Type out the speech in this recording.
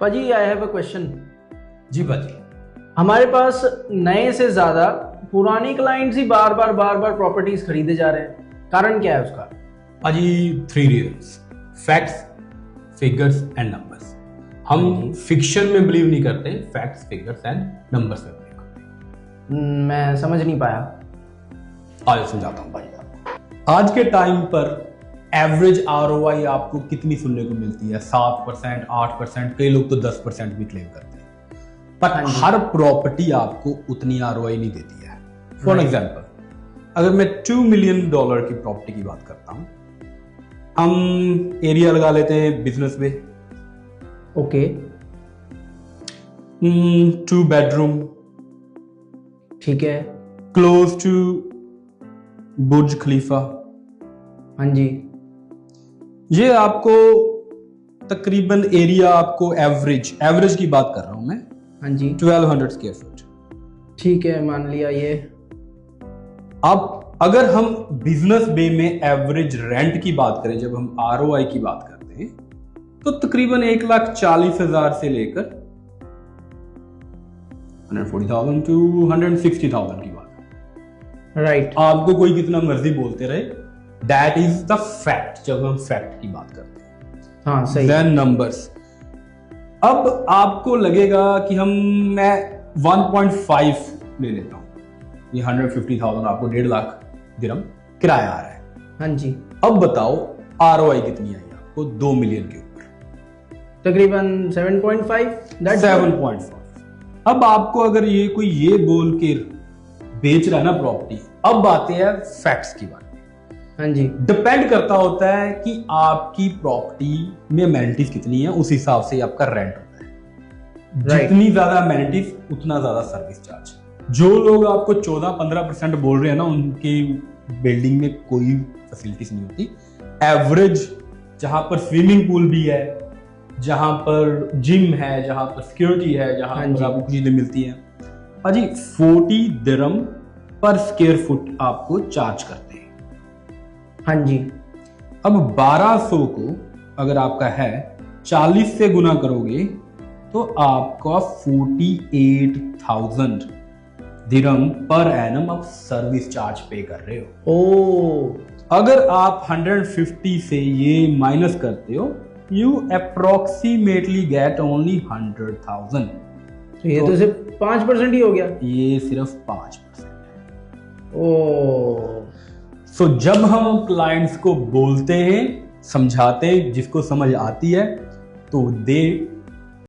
पाजी I have a question. जी पाजी। हमारे पास नए से ज्यादा पुरानी क्लाइंट्स ही बार बार प्रॉपर्टीज खरीदे जा रहे हैं, कारण क्या है उसका? पाजी 3 reasons, facts, figures and numbers. हम फिक्शन में बिलीव नहीं करते, फैक्ट्स, फिगर्स एंड नंबर्स में बिलीव करते हैं। मैं समझ नहीं पाया। आज समझाता हूँ भाई आपको। आज के टाइम पर एवरेज आरओआई आपको कितनी सुनने को मिलती है? 7%, 8%, कई लोग तो 10% भी क्लेम करते हैं, पर हर प्रॉपर्टी आपको उतनी आरओआई नहीं देती है। फॉर एग्जाम्पल, अगर मैं $2 मिलियन की प्रॉपर्टी की बात करता हूं, हम एरिया लगा लेते हैं बिजनेस वे। ओके। 2 बेडरूम, ठीक है। क्लोज टू बुर्ज खलीफा। हाँ जी। ये आपको तकरीबन एरिया आपको एवरेज की बात कर रहा हूं मैं। हाँ जी। 1200 स्क्वायर फुट। ठीक है, मान लिया ये। अब अगर हम बिजनेस बे में एवरेज रेंट की बात करें, जब हम आरओआई की बात करते हैं, तो तकरीबन 1,40,000 से लेकर 140,000 to 160,000 की बात। राइट। आपको कोई कितना मर्जी बोलते रहे, दैट इज द फैक्ट जब हम फैक्ट की बात करते हैं। हाँ सही। Then numbers. अब आपको लगेगा कि मैं 1.5 ले लेता हूं, ये 150,000 आपको 1.5 लाख दिरहम किराया आ रहा है। हाँ जी। अब बताओ आरओआई कितनी आई आपको 2 मिलियन के ऊपर? तकरीबन 7.5। 7.5। अब आपको अगर ये कोई ये बोल के बेच रहा है ना प्रॉपर्टी, अब आते हैं फैक्ट्स की बात। हाँ जी। डिपेंड करता होता है कि आपकी प्रॉपर्टी में अमेनिटीज कितनी है, उस हिसाब से आपका रेंट होता है। जितनी ज्यादा अमेनिटीज उतना ज्यादा सर्विस चार्ज। जो लोग आपको 14-15% बोल रहे हैं ना, उनकी बिल्डिंग में कोई फैसिलिटीज नहीं होती। एवरेज जहां पर स्विमिंग पूल भी है, जहां पर जिम है, जहां पर सिक्योरिटी है, जहां पर आपको कुछ चीजें मिलती हैं, हाजी 40 दिरहम पर स्क्वायर फुट आपको चार्ज करते हैं। हाँ जी। अब 1200 को अगर आपका है 40 से गुना करोगे तो आपका 48,000 दिरहम पर एनम आप सर्विस चार्ज पे कर रहे हो। अगर आप 150 से ये माइनस करते हो, यू अप्रोक्सीमेटली गेट ओनली 100,000। तो ये तो सिर्फ 5% ही हो गया। ये सिर्फ 5% है। ओ सो जब हम क्लाइंट्स को बोलते हैं, समझाते हैं, जिसको समझ आती है, तो दे